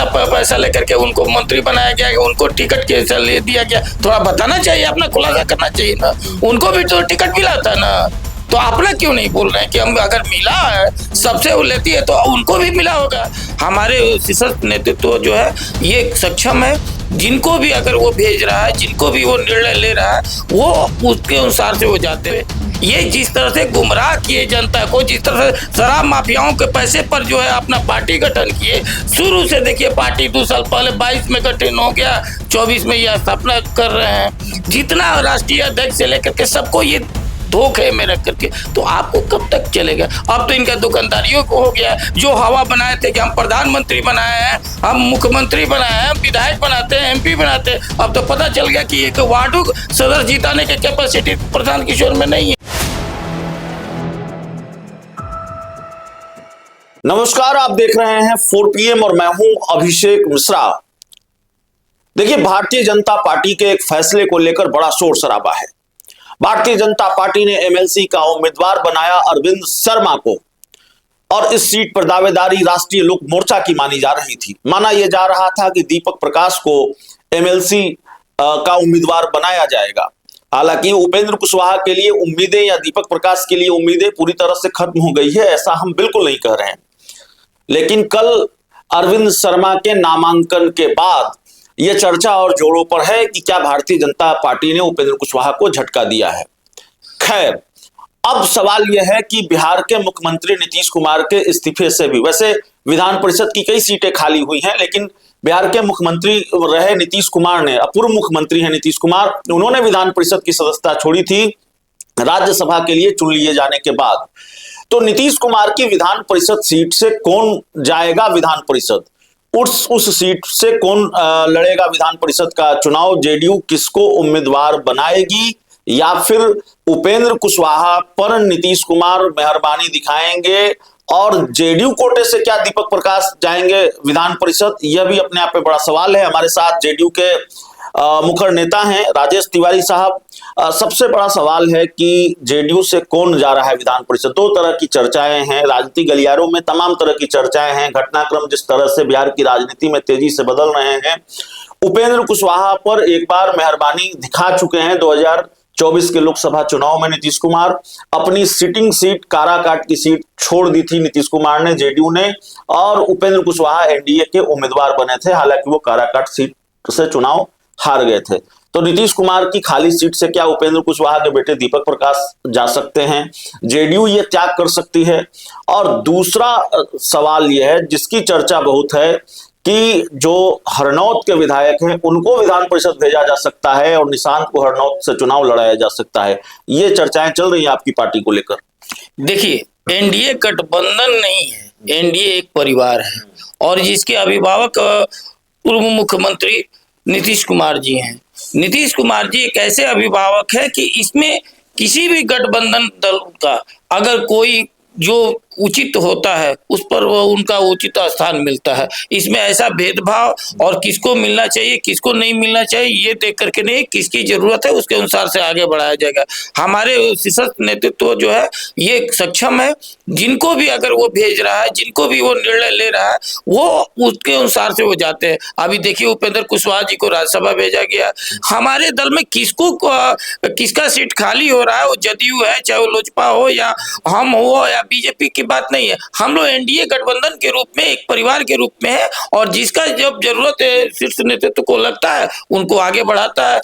इतना पैसा लेकर के उनको मंत्री बनाया गया, उनको टिकट कैसे ले दिया गया, थोड़ा बताना चाहिए, अपना खुलासा करना चाहिए ना। उनको भी तो टिकट मिला था ना, तो अपना क्यों नहीं बोल रहे हैं कि हम अगर मिला है सबसे वो लेती है तो उनको भी मिला होगा। हमारे शीर्ष नेतृत्व जो है ये सक्षम है, जिनको भी अगर वो भेज रहा है, जिनको भी वो निर्णय ले रहा है, वो उसके अनुसार से वो जाते हैं। ये जिस तरह से गुमराह किए जनता को, जिस तरह से शराब माफियाओं के पैसे पर जो है अपना पार्टी गठन किए, शुरू से देखिए पार्टी 2 साल पहले 22 में गठन हो गया, 24 में यह स्थापना कर रहे हैं। जितना राष्ट्रीय अध्यक्ष से लेकर के सबको ये धोखे में रख करके, तो आपको कब तक चलेगा? अब तो इनका दुकानदारियों को हो गया, जो हवा बनाए थे कि हम प्रधानमंत्री बनाए हैं, हम मुख्यमंत्री बनाए हैं, विधायक बनाते हैं, एमपी बनाते हैं, अब तो पता चल गया कि एक वार्डो सदर जिताने की कैपेसिटी प्रशांत किशोर में नहीं है। नमस्कार, आप देख रहे हैं 4 PM और मैं हूं अभिषेक मिश्रा। देखिए, भारतीय जनता पार्टी के एक फैसले को लेकर बड़ा शोर शराबा है। भारतीय जनता पार्टी ने MLC का उम्मीदवार बनाया अरविंद शर्मा को, और इस सीट पर दावेदारी राष्ट्रीय लोक मोर्चा की मानी जा रही थी। माना यह जा रहा था कि दीपक प्रकाश को MLC का उम्मीदवार बनाया जाएगा। हालांकि उपेंद्र कुशवाहा के लिए उम्मीदें या दीपक प्रकाश के लिए उम्मीदें पूरी तरह से खत्म हो गई है, ऐसा हम बिल्कुल नहीं कह रहे हैं। लेकिन कल अरविंद शर्मा के नामांकन के बाद यह चर्चा और जोरों पर है कि क्या भारतीय जनता पार्टी ने उपेंद्र कुशवाहा को झटका दिया है। खैर, अब सवाल यह है कि बिहार के मुख्यमंत्री नीतीश कुमार के इस्तीफे से भी, वैसे विधान परिषद की कई सीटें खाली हुई हैं, लेकिन बिहार के मुख्यमंत्री रहे नीतीश कुमार ने, पूर्व मुख्यमंत्री हैं नीतीश कुमार, उन्होंने विधान परिषद की सदस्यता छोड़ी थी राज्यसभा के लिए चुन लिए जाने के बाद। तो नीतीश कुमार की विधान परिषद सीट से कौन जाएगा विधान परिषद, उस सीट से कौन लड़ेगा विधान परिषद का चुनाव, जेडीयू किसको उम्मीदवार बनाएगी, या फिर उपेंद्र कुशवाहा पर नीतीश कुमार मेहरबानी दिखाएंगे और जेडीयू कोटे से क्या दीपक प्रकाश जाएंगे विधान परिषद, यह भी अपने आप में बड़ा सवाल है। हमारे साथ जेडीयू के मुखर नेता हैं राजेश तिवारी साहब। सबसे बड़ा सवाल है कि जेडीयू से कौन जा रहा है विधान परिषद। दो तरह की चर्चाएं हैं राजनीतिक गलियारों में, तमाम तरह की चर्चाएं हैं। घटनाक्रम जिस तरह से बिहार की राजनीति में तेजी से बदल रहे हैं, उपेंद्र कुशवाहा पर एक बार मेहरबानी दिखा चुके हैं 2024 के लोकसभा चुनाव में नीतीश कुमार। अपनी सिटिंग सीट काराकाट की सीट छोड़ दी थी नीतीश कुमार ने, जेडीयू ने, और उपेंद्र कुशवाहा एनडीए के उम्मीदवार बने थे। हालांकि वो काराकाट सीट से चुनाव हार गए थे। तो नीतीश कुमार की खाली सीट से क्या उपेंद्र कुशवाहा के बेटे दीपक प्रकाश जा सकते हैं, जेडीयू ये त्याग कर सकती है? और दूसरा सवाल यह है जिसकी चर्चा बहुत है कि जो हरनौत के विधायक हैं उनको विधान परिषद भेजा जा सकता है और निशांत को हरनौत से चुनाव लड़ाया जा सकता है। ये चर्चाएं चल रही हैं आपकी पार्टी को लेकर। देखिए, एनडीए गठबंधन नहीं है, एनडीए एक परिवार है, और जिसके अभिभावक पूर्व मुख्यमंत्री नीतीश कुमार जी हैं। नीतीश कुमार जी एक ऐसे अभिभावक है कि इसमें किसी भी गठबंधन दल का अगर कोई जो उचित होता है उस पर वो उनका उचित स्थान मिलता है। इसमें ऐसा भेदभाव और किसको मिलना चाहिए किसको नहीं मिलना चाहिए ये देख करके नहीं, किसकी जरूरत है उसके अनुसार से आगे बढ़ाया जाएगा। हमारे शीर्ष नेतृत्व जो है ये सक्षम है, जिनको भी अगर वो भेज रहा है, जिनको भी वो निर्णय ले रहा है, वो उसके अनुसार से वो जाते हैं। अभी देखिए, उपेंद्र कुशवाहा जी को राज्यसभा भेजा गया। हमारे दल में किसका सीट खाली हो रहा है, वो जदयू है, चाहे वो लोजपा हो या हम हो या बीजेपी की बात नहीं है। हम लोग एनडीए गठबंधन के रूप में एक परिवार के रूप में है, और जिसका जब जरूरत है शीर्ष नेतृत्व को लगता है उनको आगे बढ़ाता है।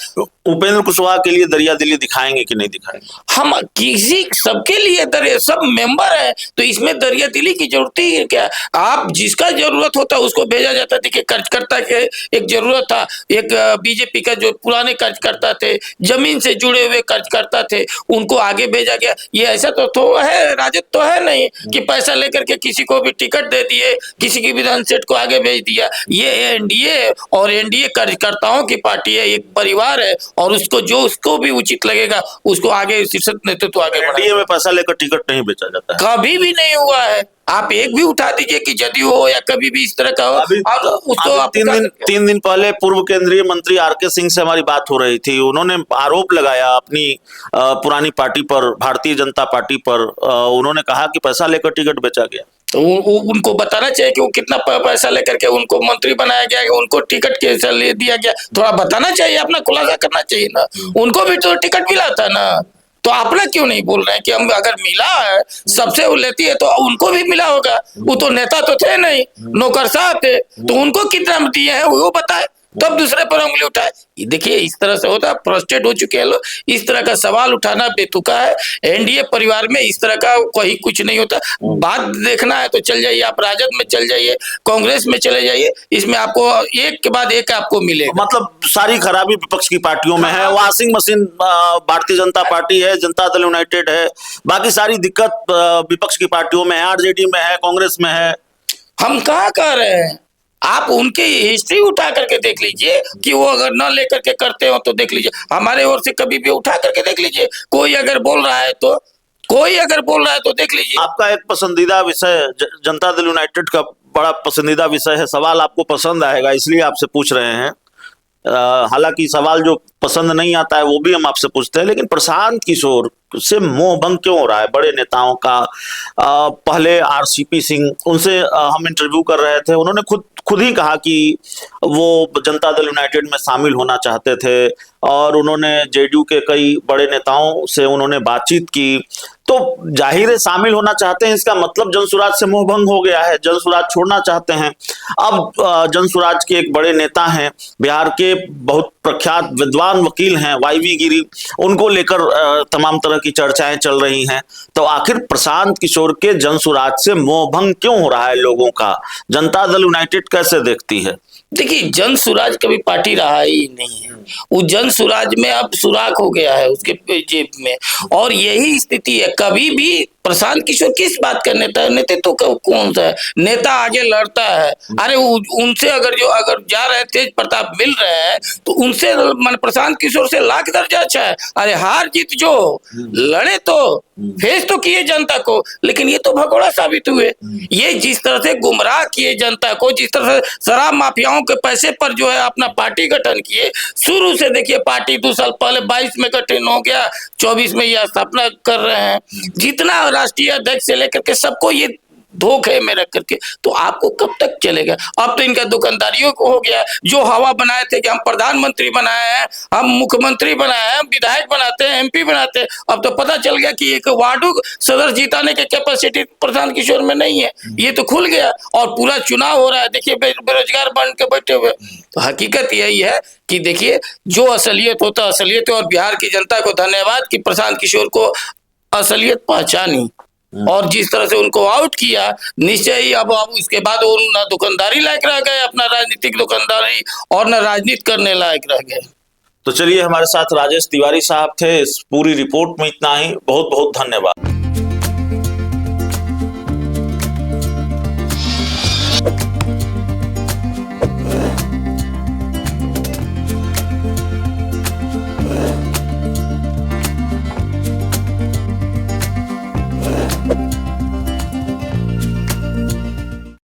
उपेंद्र कुशवाहा के लिए दरिया दिली दिखाएंगे कि नहीं दिखाएंगे? हम किसी सबके लिए सब मेंबर है, तो इसमें दरिया दिली की जरूरत ही है क्या? आप जिसका जरूरत होता है उसको भेजा जाता है। देखिए, कार्यकर्ता के एक जरूरत था, एक बीजेपी का जो पुराने कार्यकर्ता थे, जमीन से जुड़े हुए कार्यकर्ता थे, उनको आगे भेजा गया। ये ऐसा तो है, राजद तो है नहीं कि पैसा लेकर के किसी को भी टिकट दे दिए, किसी की विधान सीट को आगे भेज दिया। ये एनडीए और एनडीए कार्यकर्ताओं की पार्टी है, एक परिवार है, और उसको भी उचित लगेगा उसको आगे शीर्ष नेतृत्व आगे बढ़ाएगा। एनडीए में पैसा लेकर टिकट नहीं बेचा जाता है, कभी भी नहीं हुआ है। आप एक भी उठा दीजिए कि जदयू हो या कभी भी इस तरह का हो। उसको तीन दिन पहले पूर्व केंद्रीय मंत्री आरके सिंह से हमारी बात हो रही थी। उन्होंने आरोप लगाया अपनी पुरानी पार्टी पर, भारतीय जनता पार्टी पर। उन्होंने कहा कि पैसा लेकर टिकट बेचा गया। तो उनको बताना चाहिए कि वो कितना पैसा लेकर के उनको मंत्री बनाया गया, उनको टिकट कैसे ले दिया गया, थोड़ा बताना चाहिए, अपना खुलासा करना चाहिए ना। उनको भी तो टिकट मिला था ना, तो अपना क्यों नहीं बोल रहे हैं कि हम अगर मिला है सबसे वो लेती है तो उनको भी मिला होगा। वो तो नेता तो थे नहीं, नौकरशाह थे, तो उनको कितना दिए हैं वो बताए, तब दूसरे पर उंगली उठाए। देखिए इस तरह से होता है, फ्रस्ट्रेट हो चुके हैं लोग। इस तरह का सवाल उठाना बेतुका है। एनडीए परिवार में इस तरह का कोई कुछ नहीं होता। बात देखना है तो चल जाइए, आप राजद में चल जाइए, कांग्रेस में चले जाइए, इसमें आपको एक के बाद एक आपको मिलेगा। मतलब सारी खराबी विपक्ष की पार्टियों में है। Washing machine Bharatiya Janata party है, जनता दल यूनाइटेड है, बाकी सारी दिक्कत विपक्ष की पार्टियों में है, आरजेडी में है, कांग्रेस में है। हम कहाँ कह रहे हैं, आप उनकी हिस्ट्री उठा करके देख लीजिए कि वो अगर न लेकर के करते हो तो देख लीजिए, हमारे ओर से कभी भी उठा करके देख लीजिए। कोई अगर बोल रहा है तो देख लीजिए। आपका एक पसंदीदा विषय जनता दल यूनाइटेड का बड़ा पसंदीदा विषय है, सवाल आपको पसंद आएगा इसलिए आपसे पूछ रहे हैं। हालांकि सवाल जो पसंद नहीं आता है वो भी हम आपसे पूछते हैं, लेकिन प्रशांत किशोर से मोह भंग क्यों हो रहा है बड़े नेताओं का? पहले आरसीपी सिंह, उनसे हम इंटरव्यू कर रहे थे, उन्होंने खुद ही कहा कि वो जनता दल यूनाइटेड में शामिल होना चाहते थे और उन्होंने जेडीयू के कई बड़े नेताओं से उन्होंने बातचीत की। तो जाहिर है शामिल होना चाहते हैं, इसका मतलब जनसुराज से मोह भंग हो गया है, जनसुराज छोड़ना चाहते हैं। अब जनसुराज के एक बड़े नेता हैं, बिहार के बहुत प्रख्यात विद्वान वकील हैं वाईवी गिरी, उनको लेकर तमाम तरह की चर्चाएं चल रही हैं। तो आखिर प्रशांत किशोर के जनसुराज से मोह भंग क्यों हो रहा है लोगों का? जनता दल यूनाइटेड कैसे देखती है? देखिए जन सुराज कभी पार्टी रहा ही नहीं है, वो जन सुराज में अब सुराख हो गया है उसके जेब में, और यही स्थिति है। कभी भी प्रशांत किशोर किस बात का नेता है? नेतृत्व तो कौन सा है? नेता आगे लड़ता है, अरे उनसे अगर जा रहे तेज प्रताप मिल रहे हैं तो उनसे मन प्रशांत किशोर से लाख दर्जा अच्छा है। अरे हार जीत जो लड़े तो फेस तो किए जनता को, लेकिन ये तो भगोड़ा साबित हुए। ये जिस तरह से गुमराह किए जनता को, जिस तरह से शराब माफियाओं के पैसे पर जो है अपना पार्टी गठन किए, शुरू से देखिए पार्टी 2 साल पहले 22 में गठन हो गया, 24 में यह स्थापना कर रहे हैं। जितना राष्ट्रीय अध्यक्ष से लेकर के सबको ये धोखे में रख करके, तो आपको कब तक चलेगा? अब तो इनका दुकानदारियों को हो गया, जो हवा बनाए थे कि हम प्रधानमंत्री बनाए हैं, हम मुख्यमंत्री बनाए हैं, हम विधायक बनाते हैं, एमपी बनाते हैं, अब तो पता चल गया कि एक वार्डो सदस्य जीताने की कैपेसिटी प्रशांत किशोर में नहीं है। ये तो खुल गया और पूरा चुनाव हो रहा है, देखिए बेरोजगार बन के बैठे हुए। तो हकीकत यही है कि देखिए जो असलियत होता है असलियत है, और बिहार की जनता को धन्यवाद कि प्रशांत किशोर को असलियत पहचानी और जिस तरह से उनको आउट किया, निश्चय ही अब इसके बाद वो ना दुकानदारी लायक रह गए, अपना राजनीतिक दुकानदारी, और ना राजनीति करने लायक रह गए। तो चलिए, हमारे साथ राजेश तिवारी साहब थे। इस पूरी रिपोर्ट में इतना ही। बहुत बहुत धन्यवाद।